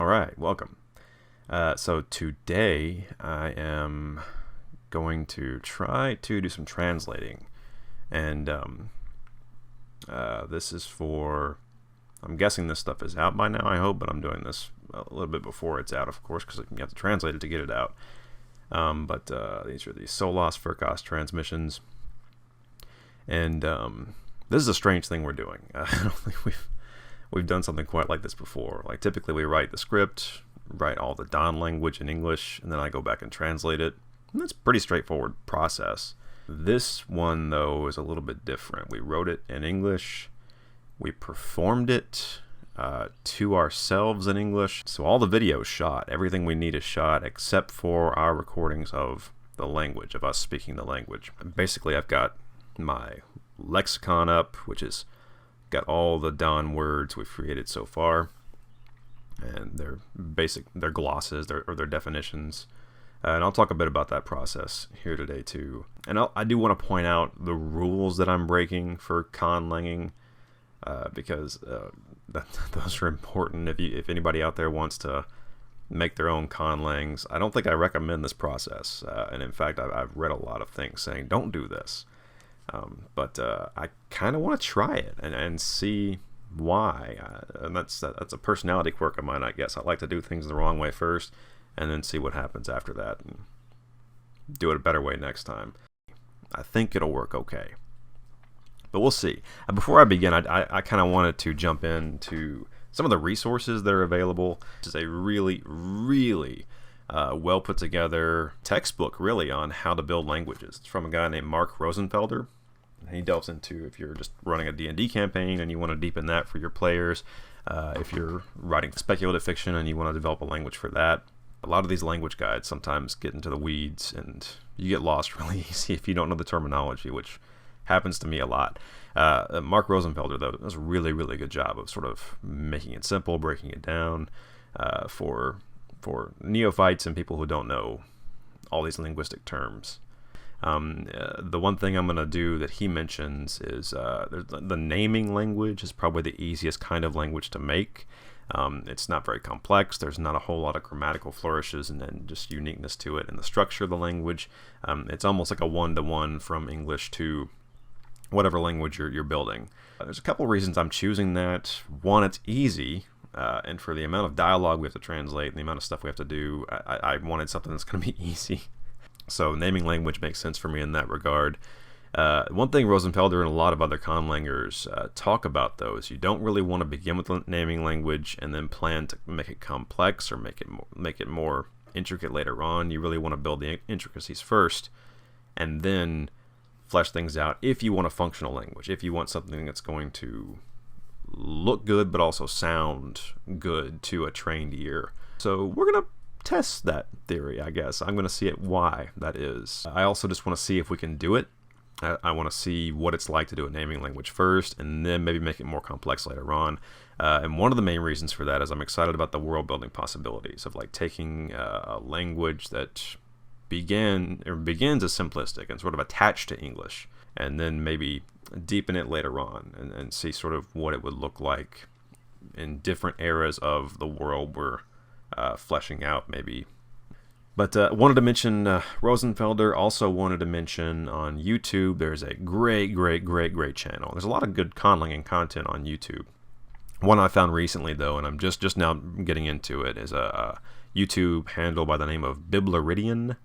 right, welcome. So today I am going to try to do some translating, and this is for, I'm guessing this stuff is out by now, I hope, but I'm doing this a little bit before it's out, of course, because you have to translate it to get it out. But these are the Solos Furcos transmissions, and this is a strange thing we're doing. I don't think we've done something quite like this before. Like, typically we write the script, write all the Daan language in English, and then I go back and translate it. And that's a pretty straightforward process. This one, though, is a little bit different. We wrote it in English, we performed it to ourselves in English. So all the video is shot, everything we need is shot, except for our recordings of the language, of us speaking the language. Basically, I've got my lexicon up, which is got all the Daan words we've created so far, and their glosses, their definitions. And I'll talk a bit about that process here today too. And I do want to point out the rules that I'm breaking for conlanging, because those are important. If anybody out there wants to make their own conlangs, I don't think I recommend this process. And in fact, I've read a lot of things saying don't do this. But I kind of want to try it and see why. And that's a personality quirk of mine, I guess. I like to do things the wrong way first, and then see what happens after that, and do it a better way next time. I think it'll work okay, but we'll see. Before I begin, I kind of wanted to jump into some of the resources that are available. This is a really, really well put together textbook, really, on how to build languages. It's from a guy named Mark Rosenfelder. He delves into, if you're just running a D&D campaign and you want to deepen that for your players, if you're writing speculative fiction and you want to develop a language for that. A lot of these language guides sometimes get into the weeds and you get lost really easy if you don't know the terminology, which happens to me a lot. Mark Rosenfelder, though, does a really, really good job of sort of making it simple, breaking it down for neophytes and people who don't know all these linguistic terms. The one thing I'm going to do that he mentions is the naming language is probably the easiest kind of language to make. It's not very complex. There's not a whole lot of grammatical flourishes and just uniqueness to it in the structure of the language. It's almost like a one-to-one from English to whatever language you're building. There's a couple reasons I'm choosing that. One, it's easy. And for the amount of dialogue we have to translate and the amount of stuff we have to do, I wanted something that's going to be easy. So naming language makes sense for me in that regard. One thing Rosenfelder and a lot of other conlangers talk about, though, is you don't really want to begin with naming language and then plan to make it complex or make it more intricate later on. You really want to build the intricacies first and then flesh things out if you want a functional language, if you want something that's going to look good but also sound good to a trained ear. So we're going to test that theory, I guess. I'm going to see why that is. I also just want to see if we can do it. I want to see what it's like to do a naming language first and then maybe make it more complex later on. And one of the main reasons for that is I'm excited about the world building possibilities of like taking a language that begins as simplistic and sort of attached to English, and then maybe deepen it later on and see sort of what it would look like in different eras of the world we're fleshing out, maybe. But wanted to mention Rosenfelder. Also wanted to mention on YouTube, there's a great channel. There's a lot of good conlanging content on YouTube. One I found recently, though, and I'm just now getting into it, is a YouTube handle by the name of Biblaridian.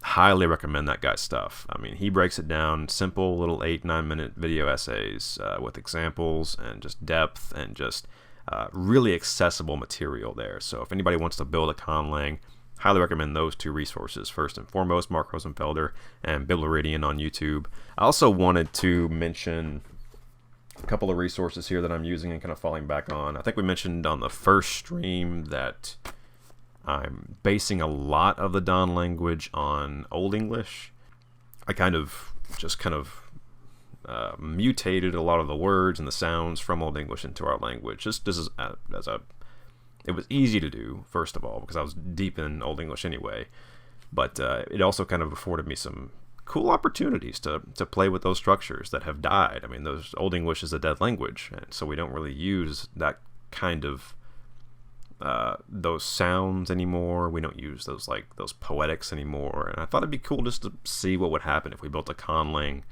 Highly recommend that guy's stuff. I mean, he breaks it down, simple little 8-9 minute video essays with examples and just depth and just really accessible material there. So if anybody wants to build a conlang, highly recommend those two resources. First and foremost, Mark Rosenfelder and Biblaridian on YouTube. I also wanted to mention a couple of resources here that I'm using and kind of falling back on. I think we mentioned on the first stream that I'm basing a lot of the Daan language on Old English. I kind of mutated a lot of the words and the sounds from Old English into our language. It was easy to do, first of all, because I was deep in Old English anyway. But it also kind of afforded me some cool opportunities to play with those structures that have died. I mean, those Old English is a dead language, and so we don't really use that kind of those sounds anymore. We don't use those those poetics anymore. And I thought it'd be cool just to see what would happen if we built a conlang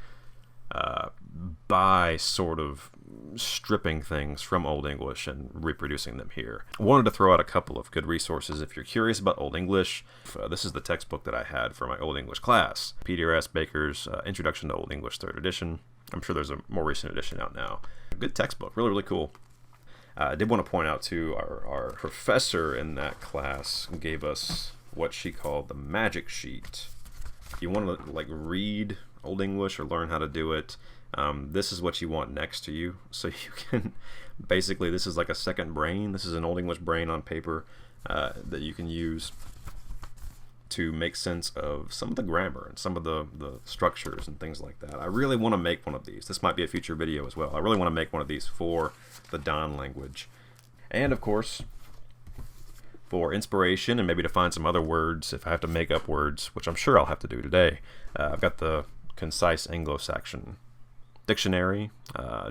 by sort of stripping things from Old English and reproducing them here. I wanted to throw out a couple of good resources if you're curious about Old English. This is the textbook that I had for my Old English class, Peter S. Baker's Introduction to Old English 3rd edition. I'm sure there's a more recent edition out now. A good textbook, really, really cool. I did want to point out too, our professor in that class gave us what she called the magic sheet. If you want to read Old English or learn how to do it, this is what you want next to you. So you can, basically, this is like a second brain. This is an Old English brain on paper that you can use to make sense of some of the grammar and some of the structures and things like that. I really want to make one of these. This might be a future video as well. I really want to make one of these for the Daan language. And of course, for inspiration and maybe to find some other words, if I have to make up words, which I'm sure I'll have to do today, I've got the Concise Anglo-Saxon Dictionary,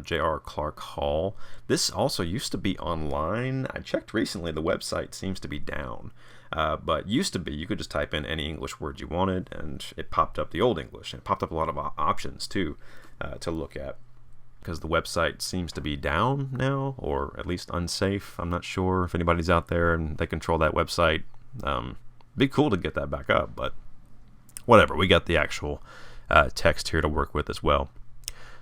J.R. Clark Hall. This also used to be online. I checked recently, the website seems to be down. But used to be, you could just type in any English word you wanted, and it popped up the Old English. And it popped up a lot of options, too, to look at. Because the website seems to be down now, or at least unsafe. I'm not sure if anybody's out there and they control that website. Be cool to get that back up, but whatever. We got the actual text here to work with as well.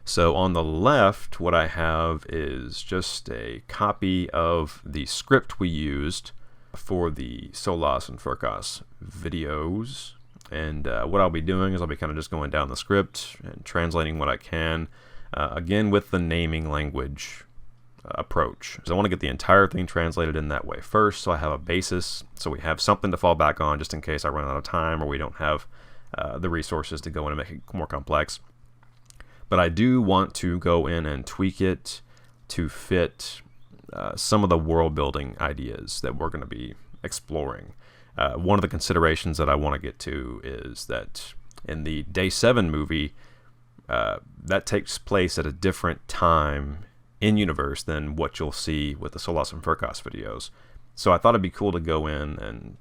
So on the left, what I have is just a copy of the script we used for the Solas and Furcas videos. And what I'll be doing is I'll be kind of just going down the script and translating what I can, again with the naming language approach. So I want to get the entire thing translated in that way first, so I have a basis, so we have something to fall back on just in case I run out of time or we don't have the resources to go in and make it more complex. But I do want to go in and tweak it to fit some of the world building ideas that we're going to be exploring. One of the considerations that I want to get to is that in the Day 7 movie, that takes place at a different time in universe than what you'll see with the Solas and Furcas videos. So I thought it'd be cool to go in and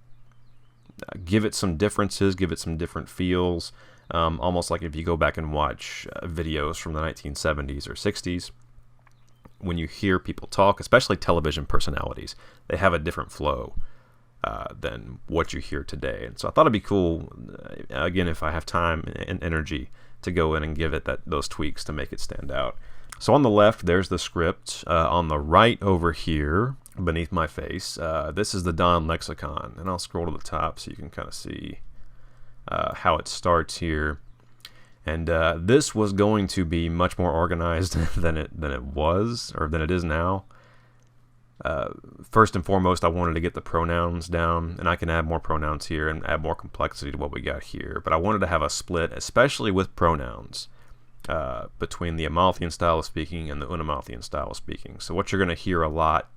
give it some differences, give it some different feels, almost like if you go back and watch videos from the 1970s or 60s. When you hear people talk, especially television personalities, they have a different flow than what you hear today. And so I thought it'd be cool, again, if I have time and energy, to go in and give it those tweaks to make it stand out. So on the left, there's the script. On the right over here, beneath my face, this is the Daan lexicon. And I'll scroll to the top so you can kind of see how it starts here. And this was going to be much more organized than it was, or than it is now. First and foremost, I wanted to get the pronouns down, and I can add more pronouns here and add more complexity to what we got here. But I wanted to have a split, especially with pronouns, between the Amalthean style of speaking and the Unamalthean style of speaking. So what you're going to hear a lot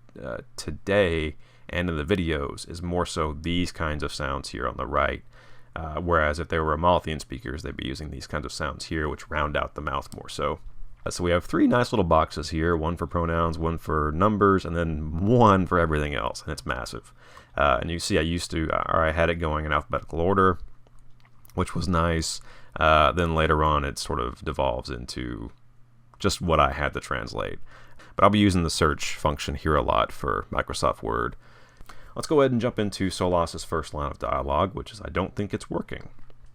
today and in the videos is more so these kinds of sounds here on the right. Whereas if they were Amalthean speakers, they'd be using these kinds of sounds here, which round out the mouth more so. So we have 3 nice little boxes here, one for pronouns, one for numbers, and then one for everything else, and it's massive. And you see I had it going in alphabetical order, which was nice. Then later on, it sort of devolves into just what I had to translate. But I'll be using the search function here a lot for Microsoft Word. Let's go ahead and jump into Solas's first line of dialogue, which is, I don't think it's working.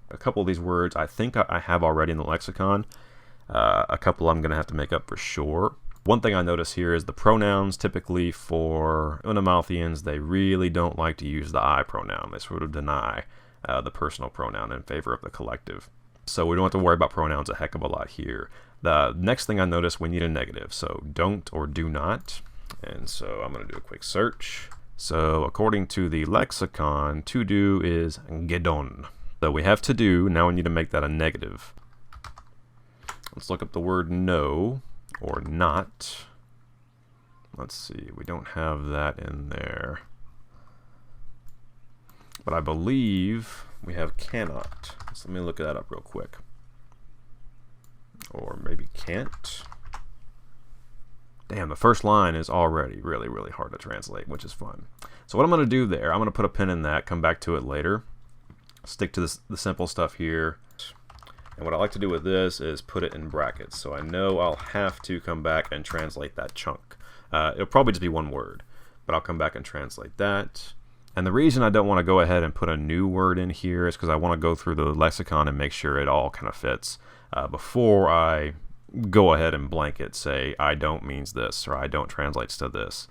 A couple of these words I think I have already in the lexicon. A couple I'm going to have to make up for sure. One thing I notice here is the pronouns, typically for Unamaltheans, they really don't like to use the I pronoun. They sort of deny the personal pronoun in favor of the collective. So we don't have to worry about pronouns a heck of a lot here. The next thing I notice, we need a negative. So don't or do not. And so I'm going to do a quick search. So according to the lexicon, to do is gedon. So we have to do, now we need to make that a negative. Let's look up the word no or not. Let's see, we don't have that in there. But I believe we have cannot. So let me look that up real quick. Or maybe can't. Damn, the first line is already really, really hard to translate, which is fun. So what I'm going to do there, I'm going to put a pin in that, come back to it later. Stick to the simple stuff here. And what I like to do with this is put it in brackets. So I know I'll have to come back and translate that chunk. It'll probably just be one word, but I'll come back and translate that. And the reason I don't want to go ahead and put a new word in here is because I want to go through the lexicon and make sure it all kind of fits before I go ahead and blanket say I don't means this or I don't translates to this.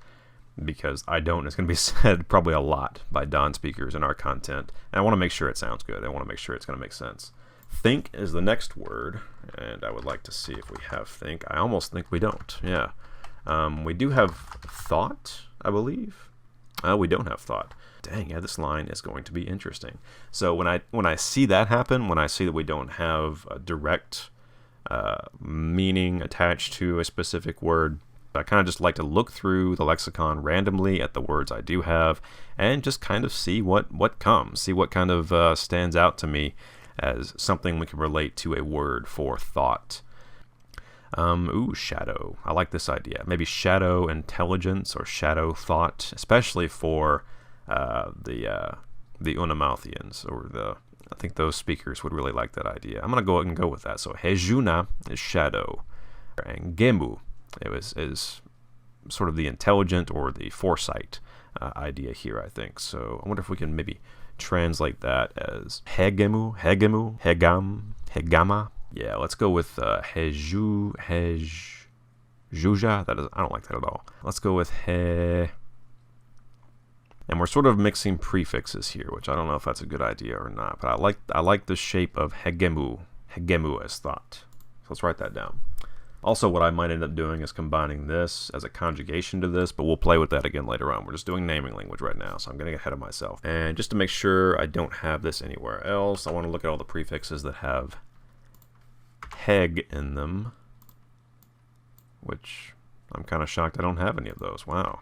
Because I don't is going to be said probably a lot by Daan speakers in our content. And I want to make sure it sounds good. I want to make sure it's going to make sense. Think is the next word, and I would like to see if we have think. I almost think we don't. Yeah. We do have thought, I believe. We don't have thought. Dang, yeah, this line is going to be interesting. So when I see that happen, when I see that we don't have a direct meaning attached to a specific word, I kind of just like to look through the lexicon randomly at the words I do have and just kind of see what comes, see what kind of stands out to me as something we can relate to a word for thought. Ooh, shadow. I like this idea. Maybe shadow intelligence or shadow thought, especially for the Unamouthians or I think those speakers would really like that idea. I'm going to go ahead and go with that. So Hejuna is shadow, and Gemu is sort of the intelligent or the foresight idea here, I think. So I wonder if we can maybe translate that as Hegemu, Hegama. Yeah, let's go with Hejuja. I don't like that at all. Let's go with He. And we're sort of mixing prefixes here, which I don't know if that's a good idea or not. But I like the shape of Hegemu as thought. So let's write that down. Also, what I might end up doing is combining this as a conjugation to this, but we'll play with that again later on. We're just doing naming language right now, so I'm getting ahead of myself. And just to make sure I don't have this anywhere else, I want to look at all the prefixes that have heg in them, which I'm kind of shocked I don't have any of those. Wow.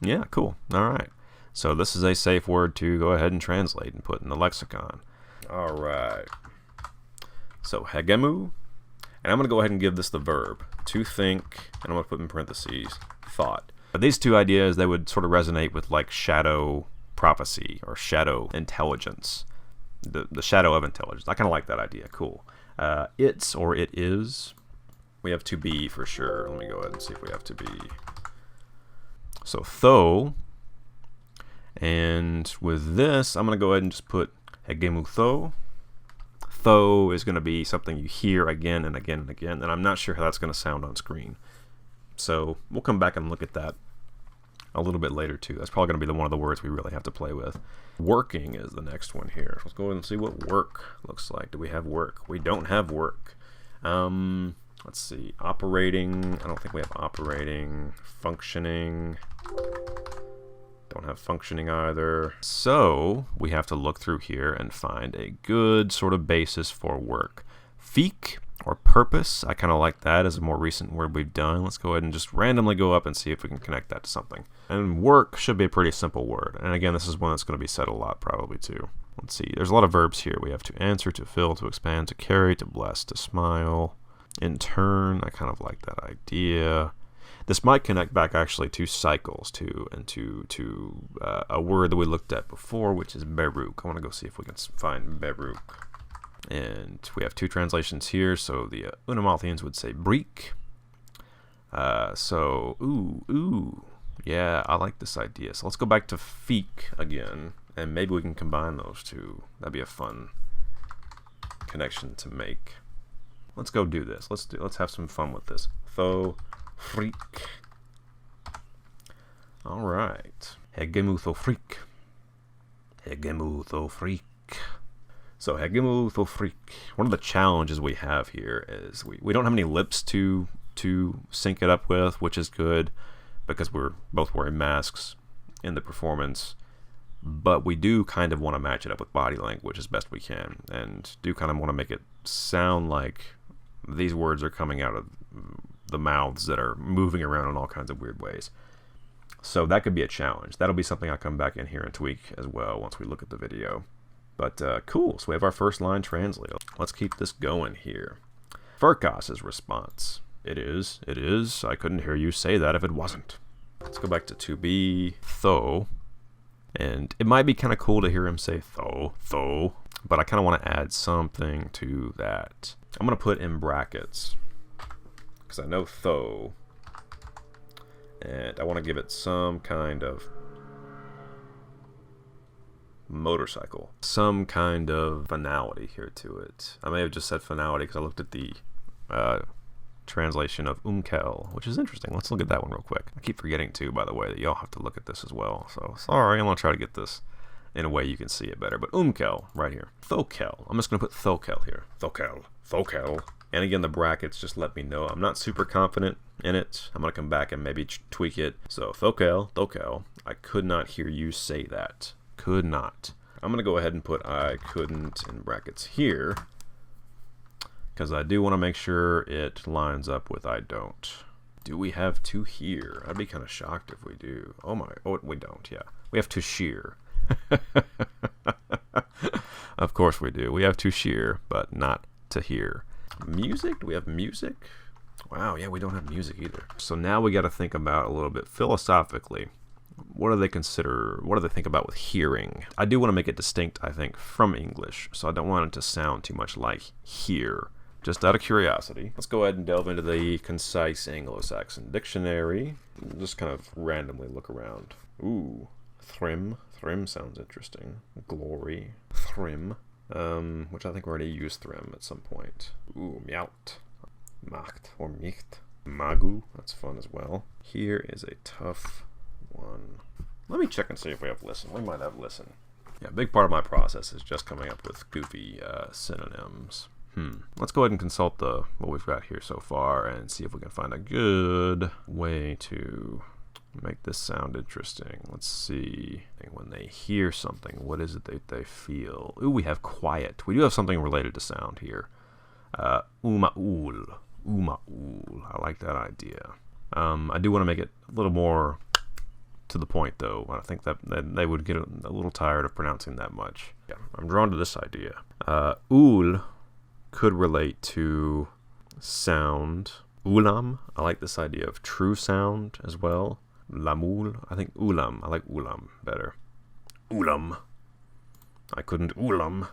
Yeah, cool. All right. So this is a safe word to go ahead and translate and put in the lexicon. All right. So hegemu. And I'm going to go ahead and give this the verb, to think, and I'm going to put in parentheses, thought. But these two ideas, they would sort of resonate with like shadow prophecy or shadow intelligence, the shadow of intelligence. I kind of like that idea. Cool. It's or it is. We have to be for sure. Let me go ahead and see if we have to be. So tho. And with this, I'm going to go ahead and just put hegemu tho. Tho is going to be something you hear again and again and again, and I'm not sure how that's going to sound on screen. So we'll come back and look at that a little bit later too. That's probably going to be one of the words we really have to play with. Working is the next one here. Let's go ahead and see what work looks like. Do we have work? We don't have work. Let's see. Operating. I don't think we have operating. Functioning. Don't have functioning either. So we have to look through here and find a good sort of basis for work. Feek or purpose. I kind of like that as a more recent word we've done. Let's go ahead and just randomly go up and see if we can connect that to something. And work should be a pretty simple word. And again, this is one that's going to be said a lot probably too. Let's see. There's a lot of verbs here. We have to answer, to fill, to expand, to carry, to bless, to smile. In turn, I kind of like that idea. This might connect back actually to cycles too, and to a word that we looked at before, which is Baruch. I want to go see if we can find Baruch. And we have two translations here. So the Unamouthians would say breek. Yeah, I like this idea. So let's go back to feek again, and maybe we can combine those two. That'd be a fun connection to make. Let's go do this. Let's have some fun with this. Tho. Freak. All right. Hegemu tho freak. Hegemu tho freak. So hegemu tho freak. One of the challenges we have here is we don't have any lips to sync it up with, which is good because we're both wearing masks in the performance. But we do kind of want to match it up with body language as best we can, and do kind of want to make it sound like these words are coming out of the mouths that are moving around in all kinds of weird ways. So that could be a challenge. That'll be something I'll come back in here and tweak as well once we look at the video. But cool, so we have our first line translated. Let's keep this going here. Furkas's response. It is. I couldn't hear you say that if it wasn't. Let's go back to be, tho. And it might be kind of cool to hear him say tho, but I kind of want to add something to that. I'm going to put in brackets, because I know tho, and I want to give it some kind of motorcycle, some kind of finality here to it. I may have just said finality because I looked at the translation of umkel, which is interesting. Let's look at that one real quick. I keep forgetting too, by the way, that y'all have to look at this as well. So sorry, I'm gonna try to get this in a way you can see it better. But umkel right here, thokel. I'm just gonna put thokel here. Thokel. And again, the brackets just let me know I'm not super confident in it. I'm gonna come back and maybe tweak it. So thokel. I could not hear you say that. Could not. I'm gonna go ahead and put I couldn't in brackets here, because I do want to make sure it lines up with I don't. Do we have to hear? I'd be kind of shocked if we do. Oh, we don't, yeah. We have to shear. Of course we do. We have to shear, but not to hear. Music? Do we have music? Wow, yeah, we don't have music either. So now we got to think about a little bit philosophically. What do they consider, what do they think about with hearing? I do want to make it distinct, I think, from English, so I don't want it to sound too much like hear. Just out of curiosity, let's go ahead and delve into the Concise Anglo-Saxon Dictionary. Just kind of randomly look around. Ooh, thrym. Thrym sounds interesting. Glory. Thrym. Which I think we already used thrym at some point. Ooh, mjout. Macht or nicht. Magu. That's fun as well. Here is a tough one. Let me check and see if we have listen. We might have listen. Yeah, a big part of my process is just coming up with goofy synonyms. Let's go ahead and consult what we've got here so far and see if we can find a good way to make this sound interesting. Let's see. When they hear something, what is it that they feel? Ooh, we have quiet. We do have something related to sound here. Umaul. I like that idea. I do want to make it a little more to the point, though. I think that they would get a little tired of pronouncing that much. Yeah, I'm drawn to this idea. Ul could relate to sound. Ulam, I like this idea of true sound as well. Lamul, I think ulam. I like ulam better. Ulam. I couldn't ulam.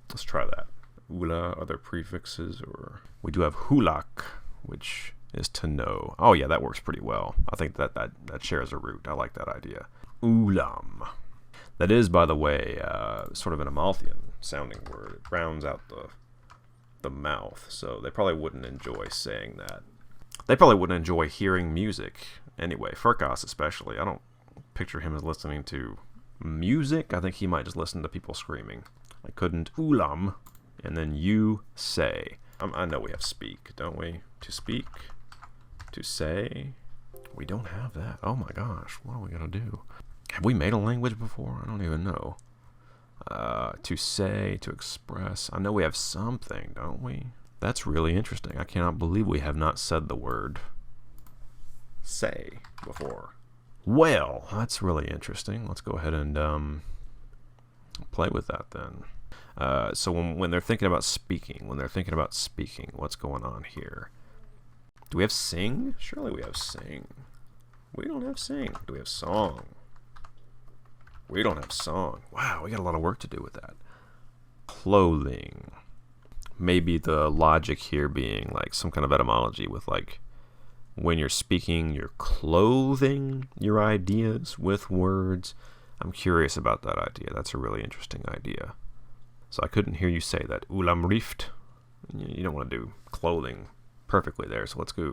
Let's try that. Ula, are there prefixes? Or we do have hulak, which is to know. Oh yeah, that works pretty well. I think that shares a root. I like that idea. Ulam. That is, by the way, sort of an Amalthean sounding word. It rounds out the mouth, so they probably wouldn't enjoy saying that. They probably wouldn't enjoy hearing music anyway. Furcas especially. I don't picture him as listening to music. I think he might just listen to people screaming. I couldn't ulam, and then you say. I know we have speak, don't we? To speak, to say. We don't have that. Oh my gosh, what are we gonna do? Have we made a language before? I don't even know. To say, to express. I know we have something, don't we? That's really interesting. I cannot believe we have not said the word say before. Well, that's really interesting. Let's go ahead and play with that then. So when they're thinking about speaking, what's going on here? Do we have sing? Surely we have sing. We don't have sing. Do we have song? We don't have song. Wow, we got a lot of work to do with that. Clothing. Maybe the logic here being like some kind of etymology with like when you're speaking, you're clothing your ideas with words. I'm curious about that idea. That's a really interesting idea. So I couldn't hear you say that. Ulam rift. You don't want to do clothing perfectly there. So let's do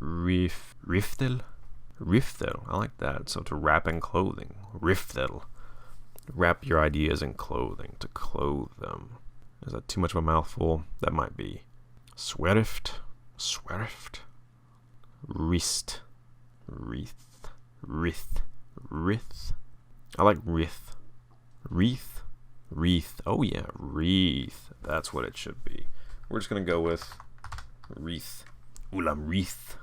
riftel. Riftel. I like that. So to wrap in clothing. Riftel. Wrap your ideas in clothing. To clothe them. Is that too much of a mouthful? That might be. Swerift. Rist. Wreath. Rith. I like wreath. Wreath. Oh yeah, wreath. That's what it should be. We're just going to go with wreath. Ulam wreath.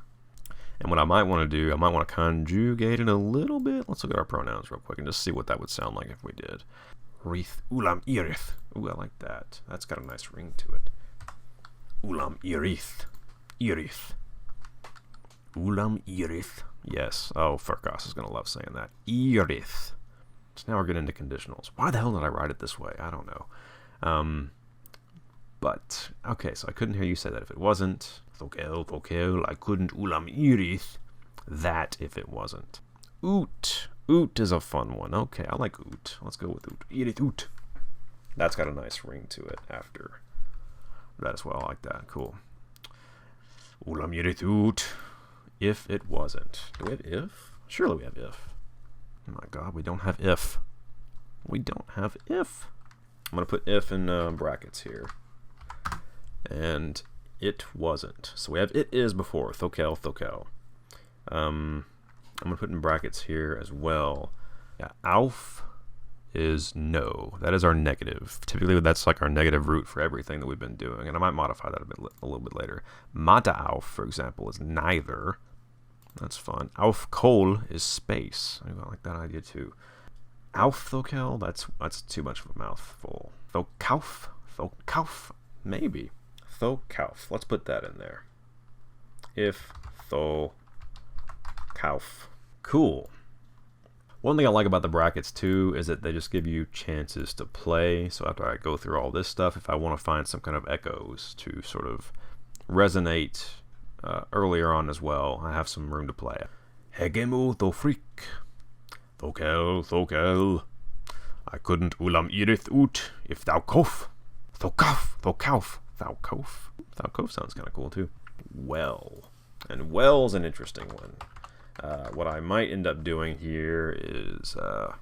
And what I might want to do, I might want to conjugate it a little bit. Let's look at our pronouns real quick and just see what that would sound like if we did. Wreath. Ulam irith. Ooh, I like that. That's got a nice ring to it. Ulam irith. Irith. Ulam Wreath. Yes. Oh, Furcos is going to love saying that. Wreath. So now we're getting into conditionals. Why the hell did I write it this way? I don't know. But, okay, so I couldn't hear you say that if it wasn't. Thokel, I couldn't Ulam Wreath. That if it wasn't. Oot. Oot is a fun one. Okay, I like oot. Let's go with oot. Wreath oot. That's got a nice ring to it after that as well. I like that. Cool. Ulam Wreath oot. If it wasn't. Do we have if? Surely we have if. Oh my god, we don't have if. We don't have if. I'm going to put if in brackets here. And it wasn't. So we have it is before. Thokel. I'm going to put in brackets here as well. Yeah, auf is no. That is our negative. Typically, that's like our negative root for everything that we've been doing. And I might modify that a little bit later. Mata auf, for example, is neither. That's fun. Auf Kohl is space. I like that idea too. Auf Thokel, that's too much of a mouthful. Thokauf, maybe. Thokauf. Let's put that in there. If Thokauf. Cool. One thing I like about the brackets too is that they just give you chances to play. So after I go through all this stuff, if I want to find some kind of echoes to sort of resonate earlier on as well, I have some room to play. Hegemu thofrik. Thokel. I couldn't Ulam Wreath oot if thou kof. Thokauf. Thou sounds kind of cool too. Well. And well's an interesting one. What I might end up doing here is, so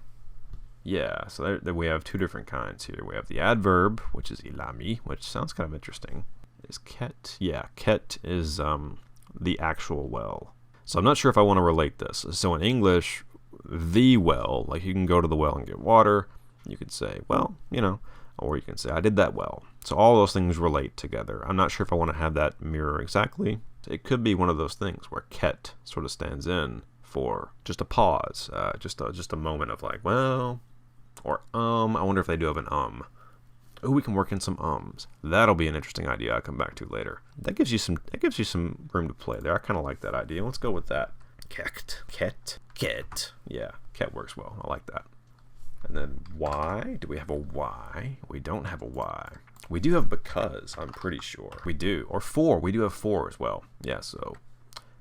there we have two different kinds here. We have the adverb, which is ilami, which sounds kind of interesting. Is ket? Yeah, ket is the actual well. So I'm not sure if I want to relate this. So in English, the well, like you can go to the well and get water. You could say, well, or you can say, I did that well. So all those things relate together. I'm not sure if I want to have that mirror exactly. It could be one of those things where ket sort of stands in for just a pause, just a moment of like, well, or I wonder if they do have an Oh, we can work in some ums. That'll be an interesting idea I'll come back to later. That gives you some room to play there. I kind of like that idea. Let's go with that. Ket. Yeah, ket works well. I like that. And then why? Do we have a why? We don't have a why. We do have because, I'm pretty sure. We do. Or for. We do have for as well. Yeah, so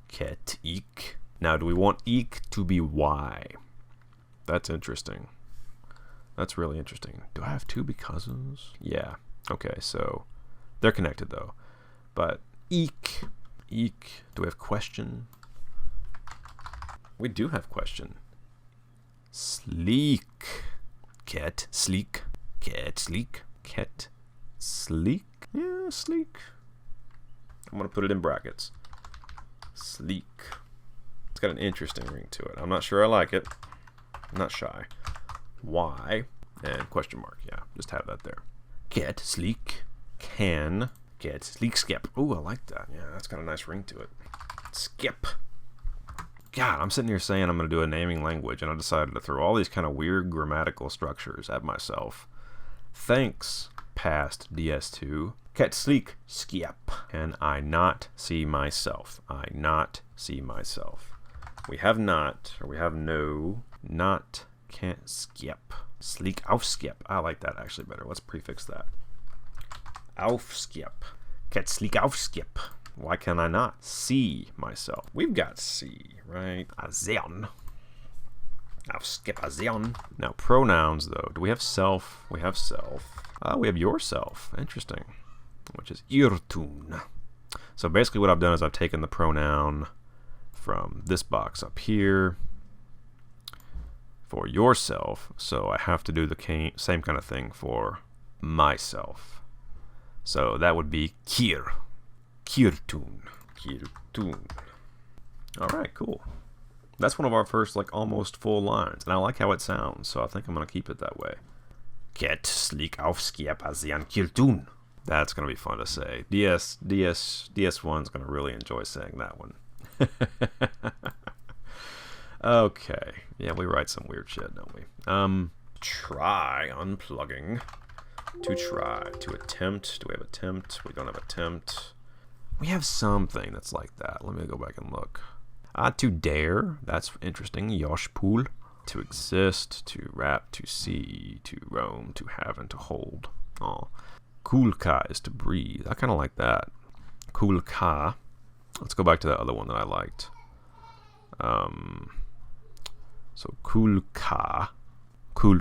ket ik. Now, do we want ik to be why? That's interesting. That's really interesting. Do I have two becauses? Yeah. Okay, so they're connected though. But eek. Do we have question? We do have question. Sleek. Ket. Sleek. Ket. Sleek. Ket. Sleek. Yeah, sleek. I'm going to put it in brackets. Sleek. It's got an interesting ring to it. I'm not sure I like it. I'm not shy. Why? And question mark. Yeah, just have that there. Ket. Sleek. Can. Ket. Sleek. Skip. Ooh, I like that. Yeah, that's got a nice ring to it. Skip. God, I'm sitting here saying I'm going to do a naming language, and I decided to throw all these kind of weird grammatical structures at myself. Thanks, past DS2. Ket sleek skip. Can I not see myself? I not see myself. We have not, or we have no. Not can't skip. Sleek aufskip. I like that actually better. Let's prefix that. Aufskip. Ket sleek aufskip. Why can I not see myself? We've got see, right? Azeon. I'll skip Azeon. Now, pronouns, though. Do we have self? We have self. We have yourself. Interesting. Which is irtun. So basically what I've done is I've taken the pronoun from this box up here for yourself. So I have to do the same kind of thing for myself. So that would be kir. Kirtun. All right, cool. That's one of our first, like, almost full lines, and I like how it sounds, so I think I'm going to keep it that way. Ket sleek aufskip Azeon Kirtun. That's going to be fun to say. DS1's going to really enjoy saying that one. Okay. Yeah, we write some weird shit, don't we? Try unplugging. To try. To attempt. Do we have attempt? We don't have attempt. We have something that's like that. Let me go back and look. To dare, that's interesting. Yoshpul. To exist, to rap, to see, to roam, to have, and to hold. Oh. Kulka is to breathe. I kind of like that. Kulka. Let's go back to that other one that I liked. So kulka. Kul.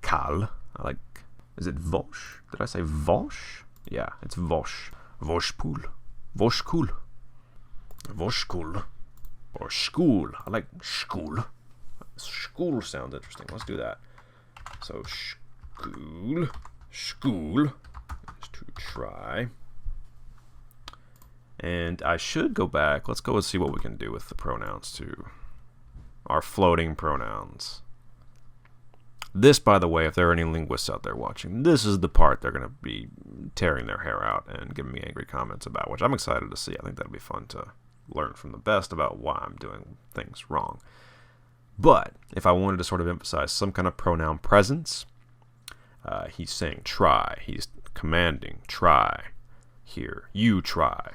Kal. I like. Is it vosh? Did I say vosh? Yeah, it's vosh. Voshpul. Voshkul. Voshkul. Or school. I like school. School sounds interesting. Let's do that. So school. School is to try. And I should go back. Let's go and see what we can do with the pronouns too. Our floating pronouns. This, by the way, if there are any linguists out there watching, this is the part they're going to be tearing their hair out and giving me angry comments about, which I'm excited to see. I think that'll be fun to learn from the best about why I'm doing things wrong. But if I wanted to sort of emphasize some kind of pronoun presence, he's saying try. He's commanding try here. You try.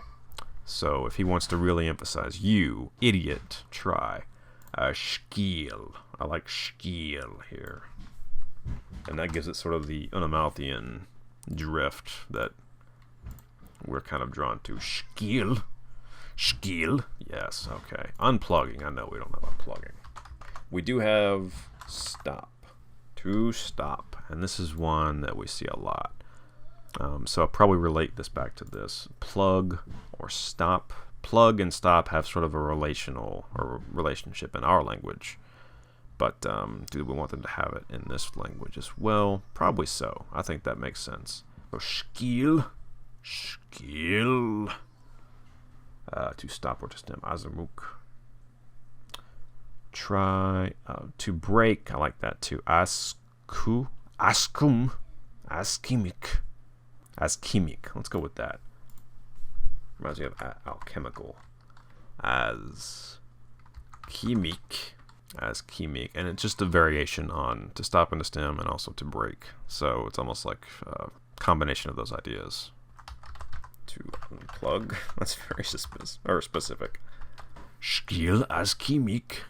So if he wants to really emphasize you, idiot, try. Shkeel. I like shkeel here. And that gives it sort of the onomatopoeian drift that we're kind of drawn to. Shkeel. Shkeel. Yes, okay. Unplugging. I know we don't have unplugging. We do have stop. To stop. And this is one that we see a lot. So I'll probably relate this back to this. Plug or stop. Plug and stop have sort of a relationship in our language. But do we want them to have it in this language as well? Probably so. I think that makes sense. So shkeel. Shkeel. To stop or to stem. Azamuk. Try. To break. I like that too. Asku. Askum. Askimic. Askimic. Let's go with that. Reminds me of alchemical. As chemic. As chemic. And it's just a variation on to stop and to stem and also to break. So it's almost like a combination of those ideas. To unplug. That's very specific. Skil as chemic.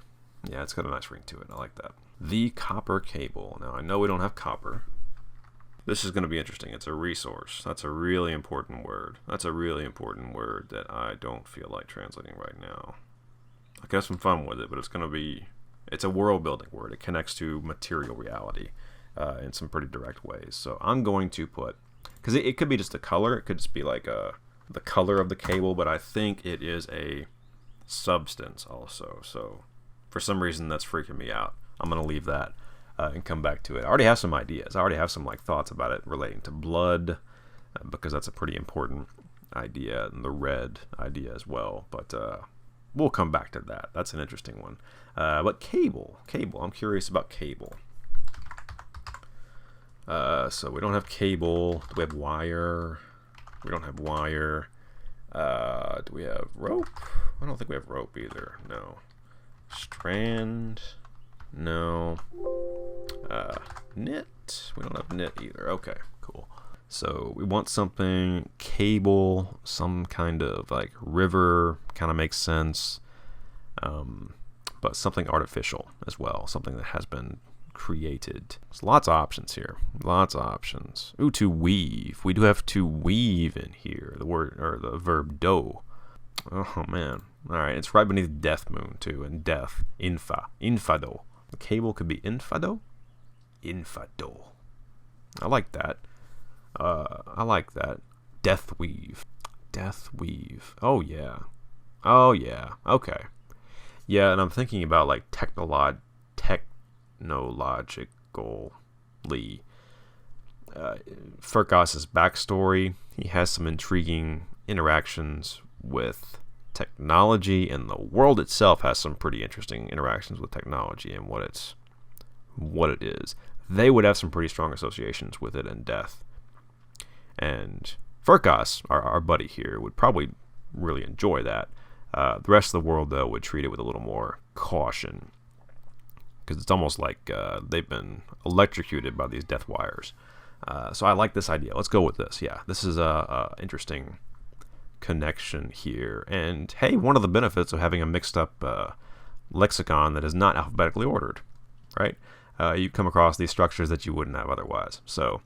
Yeah, it's got a nice ring to it. I like that. The copper cable. Now, I know we don't have copper. This is going to be interesting. It's a resource. That's a really important word. That's a really important word that I don't feel like translating right now. I can have some fun with it, but it's a world-building word. It connects to material reality in some pretty direct ways. So I'm going to put, because it could be just a color. It could just be like the color of the cable, but I think it is a substance also. So for some reason, that's freaking me out. I'm going to leave that. And come back to it. I already have some ideas. I already have some thoughts about it relating to blood, because that's a pretty important idea, and the red idea as well. But we'll come back to that. That's an interesting one. But cable. I'm curious about cable. So we don't have cable. Do we have wire? We don't have wire. Do we have rope? I don't think we have rope either. No. Strand. No. Knit. We don't have knit either. Okay, cool. So we want something cable, some kind of river, kind of makes sense. But something artificial as well, something that has been created. There's lots of options here. Lots of options. Ooh, to weave. We do have to weave in here. The word or the verb do. Oh man. All right, it's right beneath death moon too, and death. Infado. The cable could be infado. Infado. I like that. Death weave. Death weave. Oh yeah. Okay. Yeah, and I'm thinking about technologically. Furkas's backstory. He has some intriguing interactions with technology, and the world itself has some pretty interesting interactions with technology and what it is. They would have some pretty strong associations with it and death. And Furkas, our buddy here, would probably really enjoy that. The rest of the world, though, would treat it with a little more caution, because it's almost like they've been electrocuted by these death wires. So I like this idea. Let's go with this. Yeah, this is a interesting connection here. And hey, one of the benefits of having a mixed up lexicon that is not alphabetically ordered, right? You come across these structures that you wouldn't have otherwise. So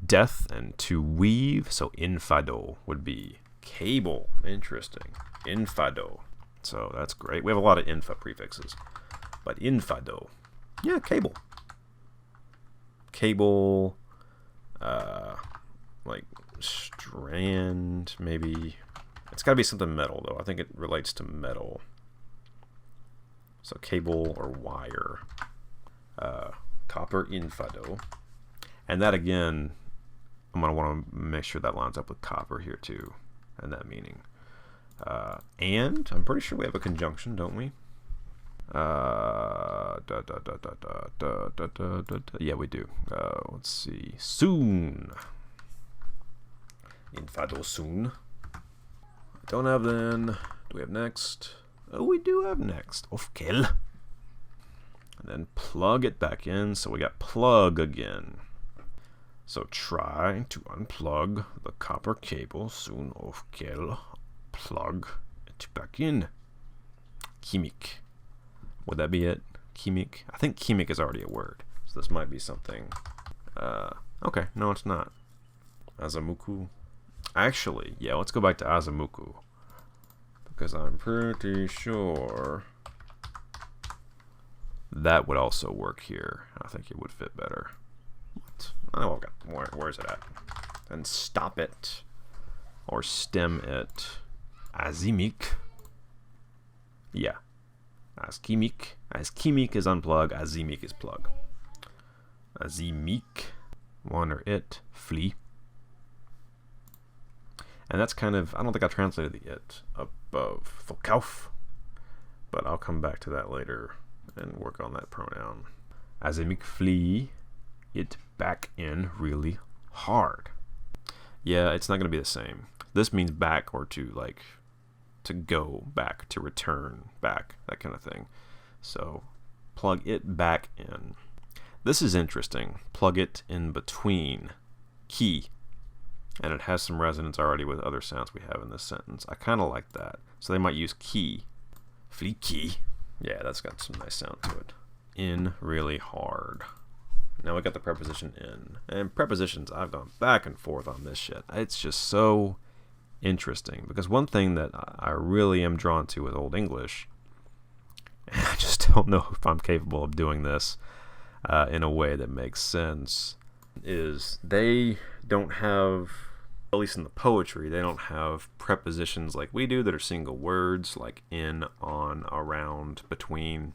death and to weave, so infado would be cable. Interesting. Infado. So that's great. We have a lot of infa prefixes. But infado. Yeah, cable. Cable, like strand, maybe. It's got to be something metal, though. I think it relates to metal. So cable or wire. Copper infado. And that, again, I'm going to want to make sure that lines up with copper here, too, and that meaning. And I'm pretty sure we have a conjunction, don't we? Yeah, we do. Let's see. Soon. Infado soon. Don't have then. Do we have next? Oh, we do have next. Ofkel. And then plug it back in. So we got plug again. So try to unplug the copper cable. Soon ofkel. Plug it back in. Kimik. Would that be it? Kimik? I think kimik is already a word. So this might be something. Okay, no, it's not. Azamuku. Actually, yeah, let's go back to Azamuku. Because I'm pretty sure that would also work here. I think it would fit better. What? Oh, okay. Where's it at? And stop it. Or stem it. Azimik. Yeah. Azkimik. Azkimik is unplug. Azimik is plug. Azimik. One or it. Flee. And that's kind of, I don't think I translated the it above Fokauf, but I'll come back to that later and work on that pronoun. Azimik flee it back in really hard. Yeah, it's not going to be the same. This means back or to like, to go back, to return back, that kind of thing. So plug it back in. This is interesting. Plug it in between. Key. And it has some resonance already with other sounds we have in this sentence. I kind of like that. So they might use key. Fleeky. Yeah, that's got some nice sound to it. In really hard. Now we got the preposition in. And prepositions, I've gone back and forth on this shit. It's just so interesting. Because one thing that I really am drawn to with Old English, and I just don't know if I'm capable of doing this in a way that makes sense, is they don't have, at least in the poetry, they don't have prepositions like we do that are single words, like in, on, around, between,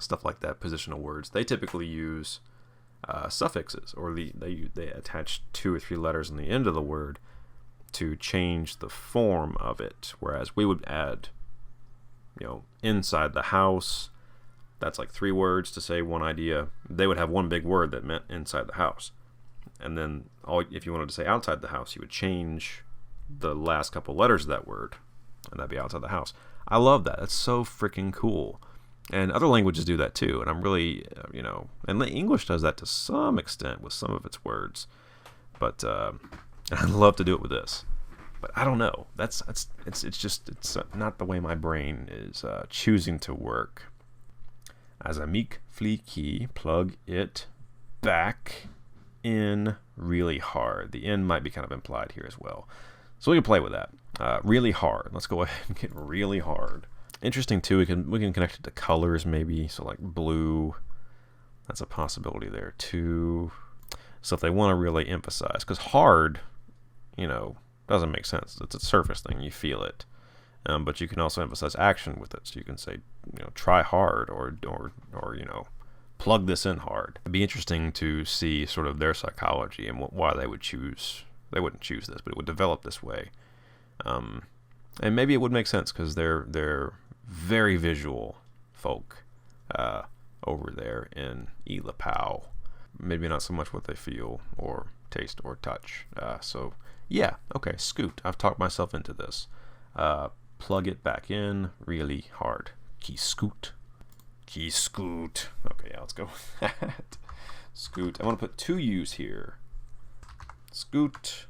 stuff like that, positional words. They typically use suffixes, or they attach 2 or 3 letters on the end of the word to change the form of it, whereas we would add, inside the house. That's like 3 words to say one idea. They would have one big word that meant inside the house. And then if you wanted to say outside the house, you would change the last couple letters of that word, and that'd be outside the house. I love that. That's so freaking cool. And other languages do that too. And I'm really, and English does that to some extent with some of its words. But I'd love to do it with this. But I don't know. It's not the way my brain is choosing to work. Azamik fleeky, plug it back in really hard. The in might be kind of implied here as well. So we can play with that. Really hard. Let's go ahead and get really hard. Interesting too, we can connect it to colors maybe. So like blue, that's a possibility there too. So if they want to really emphasize, because hard, doesn't make sense. It's a surface thing. You feel it. But you can also emphasize action with it. So you can say, try hard or plug this in hard. It'd be interesting to see sort of their psychology and why they wouldn't choose this, but it would develop this way. And maybe it would make sense because they're very visual folk over there in Ilapau. Maybe not so much what they feel or taste or touch. So yeah, okay, scoot. I've talked myself into this. Plug it back in really hard. Key scoot. Okay, yeah, let's go with that. Scoot. I want to put 2 U's here. Scoot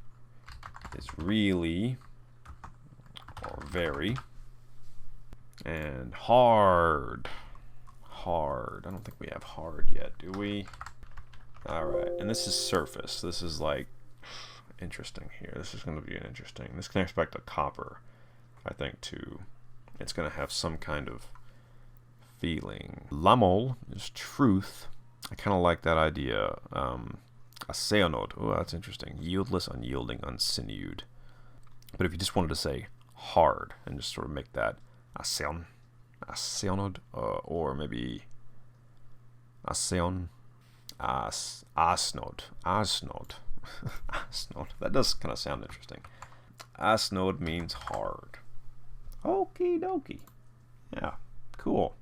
is really or very. And hard. Hard. I don't think we have hard yet, do we? Alright, and this is surface. This is like interesting here. This is going to be an interesting. This connects back to copper, I think, too. It's going to have some kind of feeling. Lamol is truth. I kind of like that idea. Aseonod. Oh, that's interesting. Yieldless, unyielding, unsinewed. But if you just wanted to say hard and just sort of make that Aseonod, or maybe Aseon, Asnod. Asnod. That does kind of sound interesting. Asnod means hard. Okie dokie. Yeah, cool.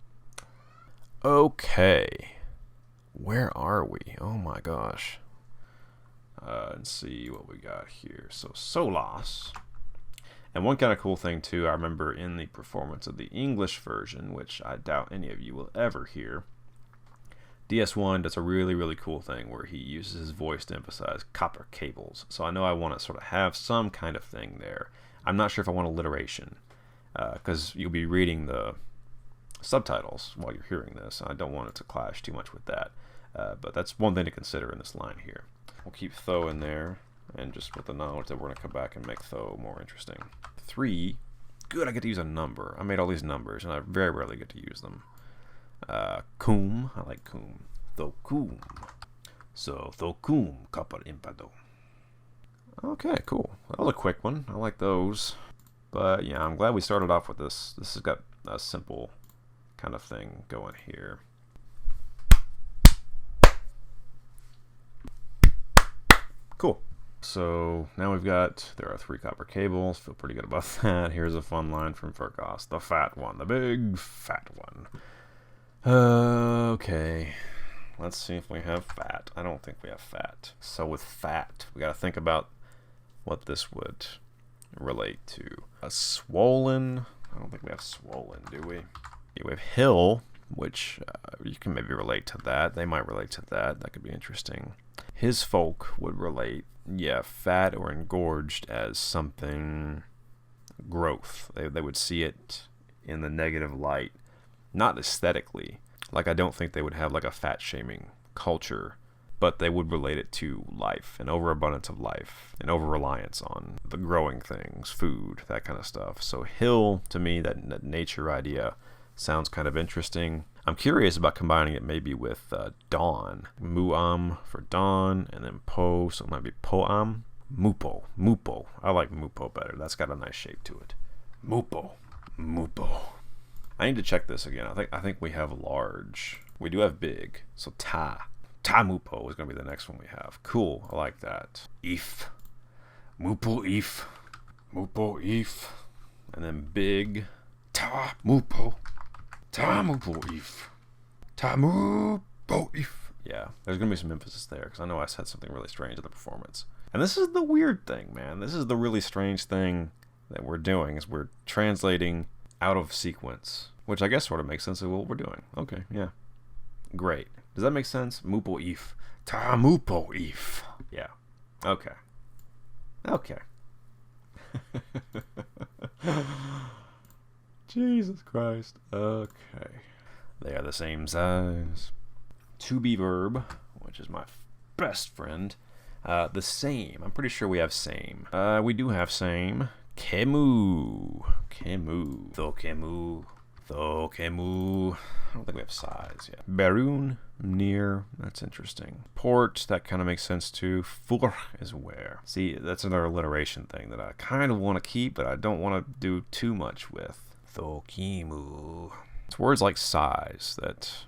Okay. Where are we? Oh my gosh. Let's see what we got here. So, Solas. And one kind of cool thing, too, I remember in the performance of the English version, which I doubt any of you will ever hear, DS1 does a really, really cool thing where he uses his voice to emphasize copper cables. So I know I want to sort of have some kind of thing there. I'm not sure if I want alliteration, because you'll be reading the subtitles while you're hearing this. I don't want it to clash too much with that. But that's one thing to consider in this line here. We'll keep Tho in there, and just with the knowledge that we're going to come back and make Tho more interesting. 3. Good, I get to use a number. I made all these numbers, and I very rarely get to use them. Kum, I like kum. Thokum. So, thokum kapal impado. Okay, cool. That was a quick one. I like those. But yeah, I'm glad we started off with this. This has got a simple kind of thing going here. Cool. So now we've got, there are 3 copper cables. Feel pretty good about that. Here's a fun line from Furkos. The fat one. The big fat one. Okay. Let's see if we have fat. I don't think we have fat. So with fat, we got to think about what this would relate to. A swollen. I don't think we have swollen, do we? Yeah, we have hill, which you can maybe relate to that. They might relate to that. That could be interesting. His folk would relate, yeah, fat or engorged as something growth. They would see it in the negative light, not aesthetically. Like, I don't think they would have like a fat shaming culture, but they would relate it to life, an overabundance of life, an over-reliance on the growing things, food, that kind of stuff. So hill, to me, that nature idea sounds kind of interesting. I'm curious about combining it maybe with Daan. Muam for Daan, and then Po, so it might be Poam. Mupo. I like Mupo better. That's got a nice shape to it. Mupo. I need to check this again. I think we have large. We do have big. So Tamupo is going to be the next one we have. Cool. I like that. If. Mupo if. And then big. Tamupo if. Yeah, there's going to be some emphasis there, because I know I said something really strange in the performance. And this is the weird thing, man. This is the really strange thing that we're doing, is we're translating out of sequence, which I guess sort of makes sense of what we're doing. Okay, yeah. Great. Does that make sense? Mupo if. Tamupo if. Yeah. Okay. Jesus Christ. Okay. They are the same size. To be verb, which is my best friend. The same. I'm pretty sure we have same. We do have same. Kemu. Thokemu. I don't think we have size yet. Barun, near. That's interesting. Port, that kind of makes sense too. Fur is where. See, that's another alliteration thing that I kind of want to keep, but I don't want to do too much with. Thokemu. It's words like size that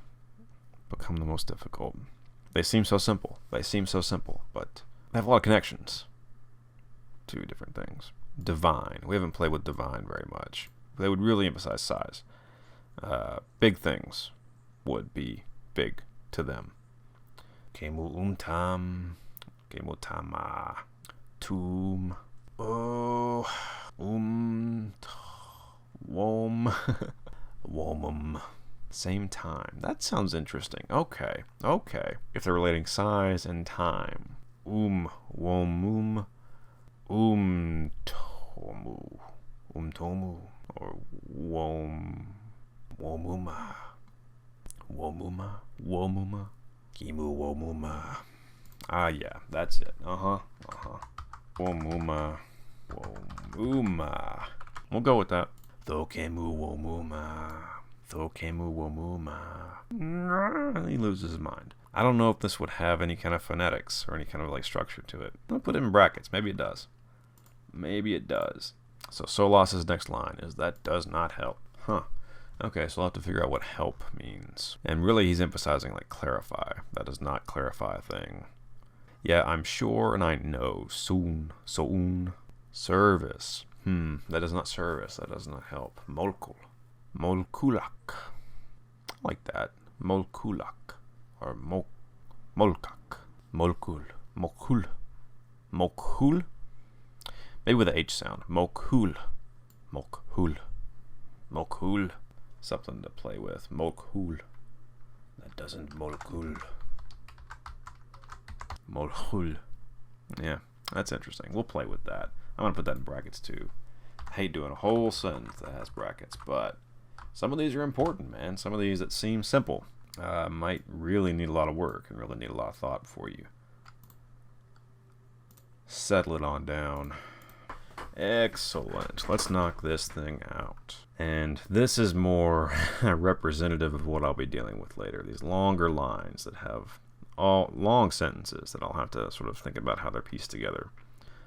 become the most difficult. They seem so simple, but they have a lot of connections to different things. Divine. We haven't played with divine very much. They would really emphasize size. Big things would be big to them. Kemu umtam. Kemu tama. Tum. Wom. Womum. Same time. That sounds interesting. Okay. If they're relating size and time. Womum. Tomu. Umtomu, or Womuma, Kimu Womuma. Ah, yeah, that's it. Womuma. We'll go with that. Thokemu Womuma. He loses his mind. I don't know if this would have any kind of phonetics or any kind of like structure to it. I'll put it in brackets. Maybe it does. So Solas's next line is that does not help. Okay, so I'll have to figure out what help means. And really he's emphasizing like clarify. That does not clarify a thing. Yeah, I'm sure and I know. Soon. Service. That is not service. That does not help. Molkulak. I like that. Molkulak. Or molkak. Mokhul. Maybe with the H sound. Mokhul. Something to play with. Mokhul. That doesn't molkhul. Yeah, that's interesting. We'll play with that. I'm going to put that in brackets too. I hate doing a whole sentence that has brackets, but some of these are important, man. Some of these that seem simple might really need a lot of work and really need a lot of thought before you settle it on down. Excellent. Let's knock this thing out. And this is more representative of what I'll be dealing with later. These longer lines that have all long sentences that I'll have to sort of think about how they're pieced together.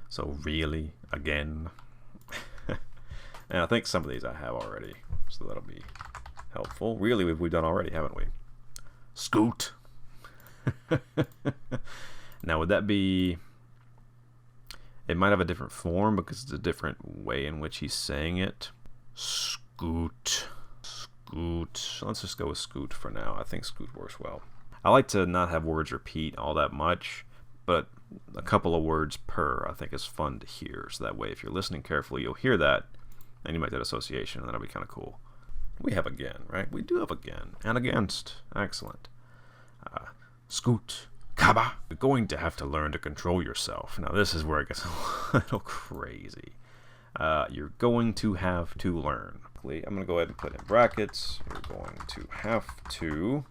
So really, again. And I think some of these I have already, so that'll be helpful. Really, we've done already, haven't we? Scoot. Now, would that be... It might have a different form because it's a different way in which he's saying it. Scoot. Let's just go with scoot for now. I think scoot works well. I like to not have words repeat all that much, but a couple of words per I think is fun to hear. So that way, if you're listening carefully, you'll hear that, and you make that association, and that'll be kind of cool. We have again, right? We do have again. And against. Excellent. Scoot. Kaba. You're going to have to learn to control yourself. Now, this is where it gets a little crazy. You're going to have to learn. I'm going to go ahead and put in brackets. You're going to have to.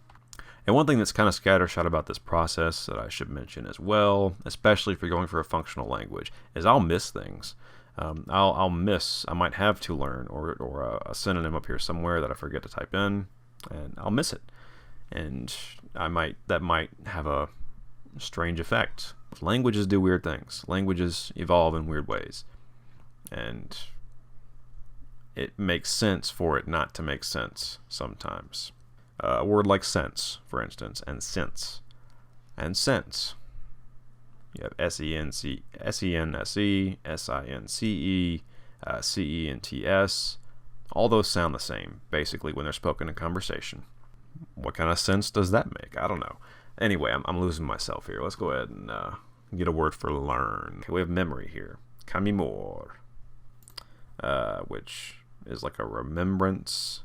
And one thing that's kind of scattershot about this process that I should mention as well, especially if you're going for a functional language, is I'll miss things. I'll miss. I might have to learn or a synonym up here somewhere that I forget to type in, and I'll miss it. And that might have a strange effect. Languages do weird things. Languages evolve in weird ways. And it makes sense for it not to make sense sometimes. A word like sense, for instance, and sense. And sense. You have S-E-N-S-E, S-I-N-C-E, C-E-N-T-S. All those sound the same, basically, when they're spoken in conversation. What kind of sense does that make? I don't know. Anyway, I'm losing myself here. Let's go ahead and get a word for learn. Okay, we have memory here. Kamimor. Which is like a remembrance,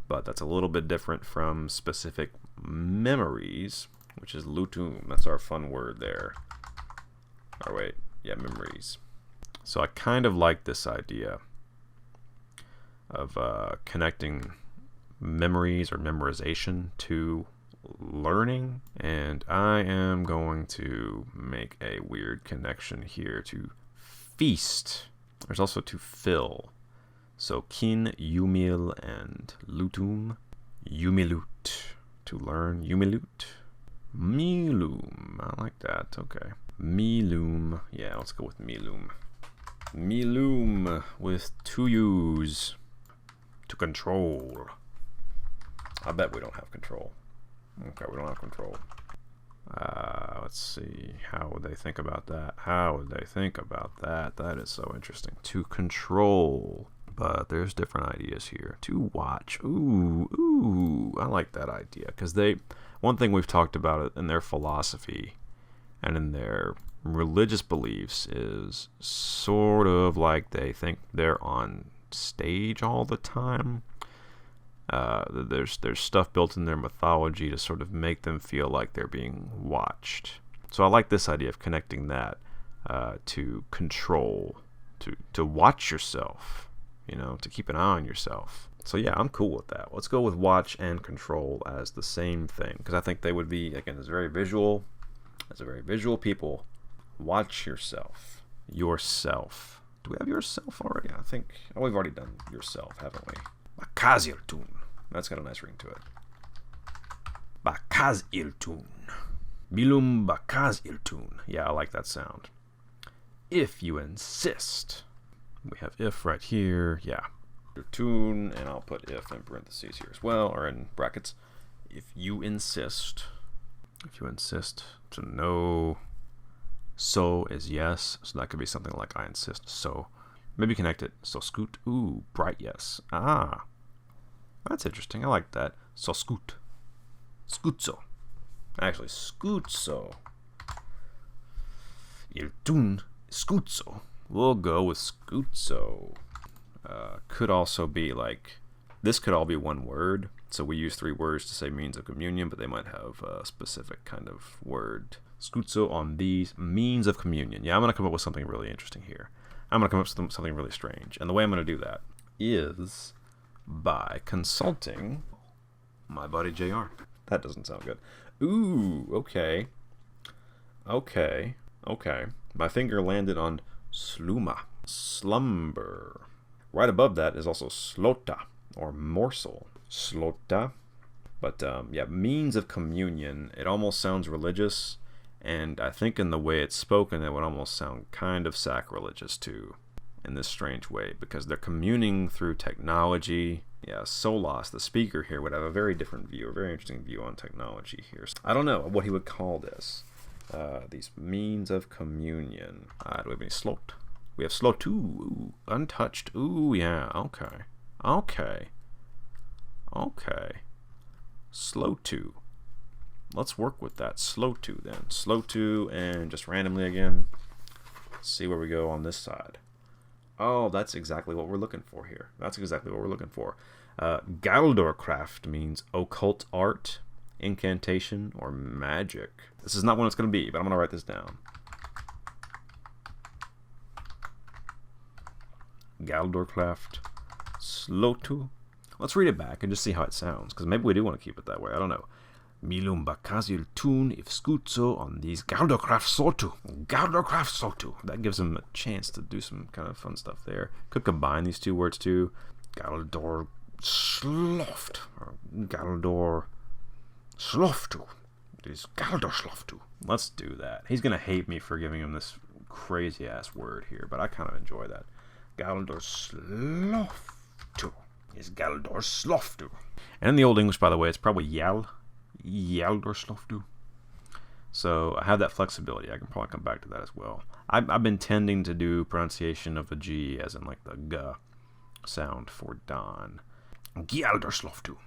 but that's a little bit different from specific memories, which is lutum. That's our fun word there. Oh, wait. Yeah, memories. So I kind of like this idea of connecting memories or memorization to learning, and I am going to make a weird connection here to feast. There's also to fill. So kin, yumil, and lutum. Yumilut. To learn. Yumilut. Milum. I like that. Okay. Milum. Yeah, let's go with milum. Milum with two U's. To control. I bet we don't have control. Okay, we don't have control. Let's see. How would they think about that? That is so interesting. To control. But there's different ideas here. To watch. Ooh, I like that idea. Because one thing we've talked about in their philosophy and in their religious beliefs is sort of like they think they're on stage all the time. There's stuff built in their mythology to sort of make them feel like they're being watched. So I like this idea of connecting that to control, to watch yourself. you know, to keep an eye on yourself. So yeah, I'm cool with that. Let's go with watch and control as the same thing, because I think they would be, again, as a very visual people. Watch yourself. Yourself. Do we have yourself already? I think, oh, we've already done yourself, haven't we? Bakaziltun. That's got a nice ring to it. Bakaziltun. Bilum bakaziltun. Yeah, I like that sound. If you insist. We have if right here. Yeah. Tune, and I'll put if in parentheses here as well, or in brackets. If you insist to know, so is yes, so that could be something like I insist, so. Maybe connect it. So scoot, ooh, bright yes. Ah, that's interesting. I like that. So scoot. Scutzo. Actually, Scutzo. Il tun, Scutzo. We'll go with Scutzo. Could also be like, this could all be one word. So we use 3 words to say means of communion, but they might have a specific kind of word. Scutzo on these means of communion. Yeah, I'm going to come up with something really interesting here. I'm going to come up with something really strange. And the way I'm going to do that is by consulting my buddy JR. That doesn't sound good. Ooh, okay. Okay. My finger landed on sluma. Slumber. Right above that is also slota, or morsel. Slota. But yeah, means of communion. It almost sounds religious. And I think in the way it's spoken, it would almost sound kind of sacrilegious too, in this strange way, because they're communing through technology. Yeah, Solas, the speaker here, would have a very different view, a very interesting view on technology here. I don't know what he would call this. These means of communion. Do we have any slot? We have slot too. Ooh, untouched. Ooh, yeah, okay. Slow to. Let's work with that. Slow to then. Slow to, and just randomly again. Let's see where we go on this side. Oh, that's exactly what we're looking for here. Galdorcraft means occult art, incantation, or magic. This is not what it's going to be, but I'm going to write this down. Galdorcraft. Slow to. Let's read it back and just see how it sounds, because maybe we do want to keep it that way. I don't know. Milum bakazil tun if Scutzo on these Galdorcraft sotu. That gives him a chance to do some kind of fun stuff there. Could combine these 2 words too. Galdor sloft. Or Galdor sloftu. It is Galdor sloftu. Let's do that. He's going to hate me for giving him this crazy ass word here, but I kind of enjoy that. Galdor sloftu. Is Galdor sloftu. And in the Old English, by the way, it's probably yal. Yaldorsloftu. So I have that flexibility. I can probably come back to that as well. I've been tending to do pronunciation of the G as in like the G sound for Daan. Gjaldorsloftu.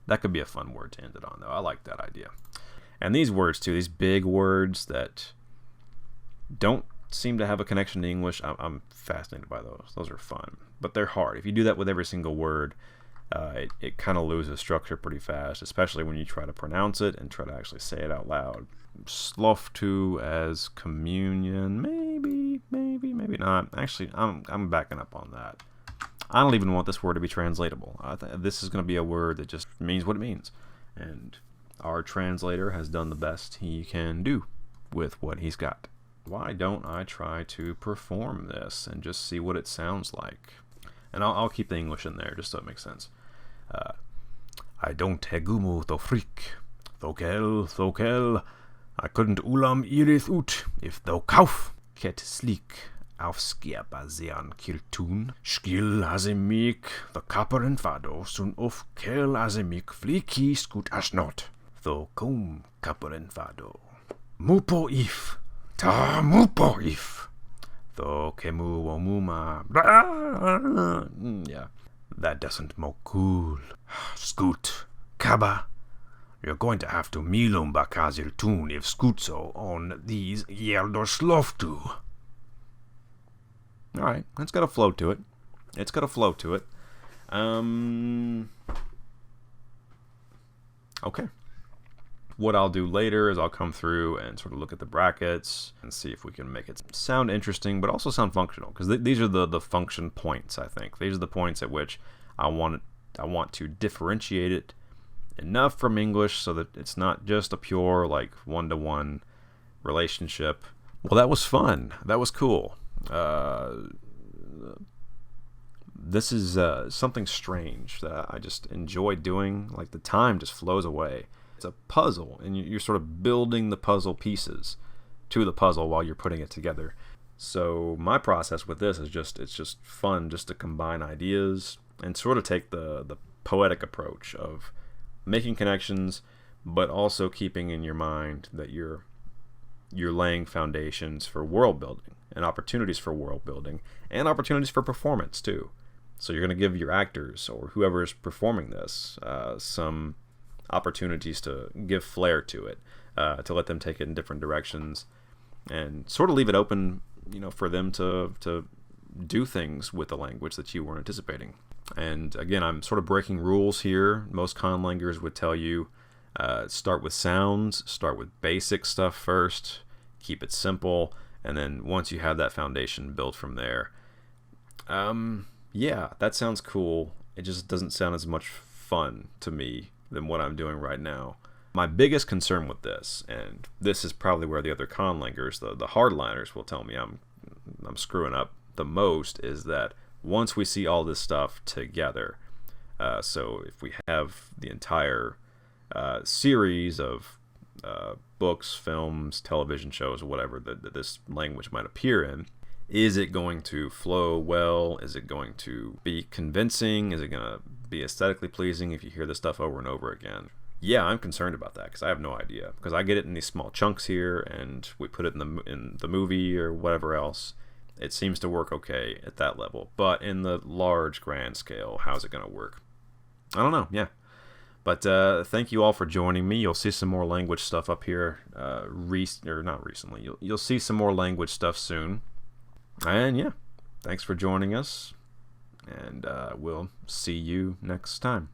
That could be a fun word to end it on, though. I like that idea. And these words, too, these big words that don't seem to have a connection to English, I'm fascinated by those. Those are fun. But they're hard. If you do that with every single word, it kind of loses structure pretty fast, especially when you try to pronounce it and try to actually say it out loud. Sloftu as communion, maybe not. Actually, I'm backing up on that. I don't even want this word to be translatable. This is going to be a word that just means what it means. And our translator has done the best he can do with what he's got. Why don't I try to perform this and just see what it sounds like? And I'll keep the English in there just so it makes sense. I don't hegumu thofrik, thokel, I couldn't ulam irith ut, if thou kauf, ket slik, aufskiapa zean kiltun, skil azemik, the kapper and fado, sun of kel azemik fliki skut asnot, tho kum kapper and fado. Mupo if, Tamupo if, tho kemu omuma, yeah. That doesn't mo cool. Scoot, Kaba, you're going to have to milum bakazil tun if Scutzo on these Yeldosloftu. Alright, it's got a flow to it. Okay. What I'll do later is I'll come through and sort of look at the brackets and see if we can make it sound interesting, but also sound functional. Because these are the function points, I think. These are the points at which I want to differentiate it enough from English so that it's not just a pure, like, one-to-one relationship. Well, that was fun. That was cool. This is something strange that I just enjoy doing. Like, the time just flows away. It's a puzzle, and you're sort of building the puzzle pieces to the puzzle while you're putting it together. So my process with this is it's just fun just to combine ideas and sort of take the poetic approach of making connections, but also keeping in your mind that you're laying foundations for world building and opportunities for world building and opportunities for performance too. So you're going to give your actors or whoever is performing this some opportunities to give flair to it, to let them take it in different directions, and sort of leave it open, for them to do things with the language that you weren't anticipating. And again, I'm sort of breaking rules here. Most conlangers would tell you start with sounds, start with basic stuff first, keep it simple, and then once you have that foundation, build from there. Yeah, that sounds cool. It just doesn't sound as much fun to me than what I'm doing right now. My biggest concern with this, and this is probably where the other conlangers, the hardliners, will tell me I'm screwing up the most, is that once we see all this stuff together, so if we have the entire series of books, films, television shows, or whatever that this language might appear in, is it going to flow well? Is it going to be convincing? Is it going to be aesthetically pleasing if you hear this stuff over and over again? Yeah, I'm concerned about that because I have no idea. Because I get it in these small chunks here, and we put it in the movie or whatever else. It seems to work okay at that level. But in the large, grand scale, how's it going to work? I don't know, yeah. But thank you all for joining me. You'll see some more language stuff up here, not recently. You'll see some more language stuff soon. And yeah, thanks for joining us, and we'll see you next time.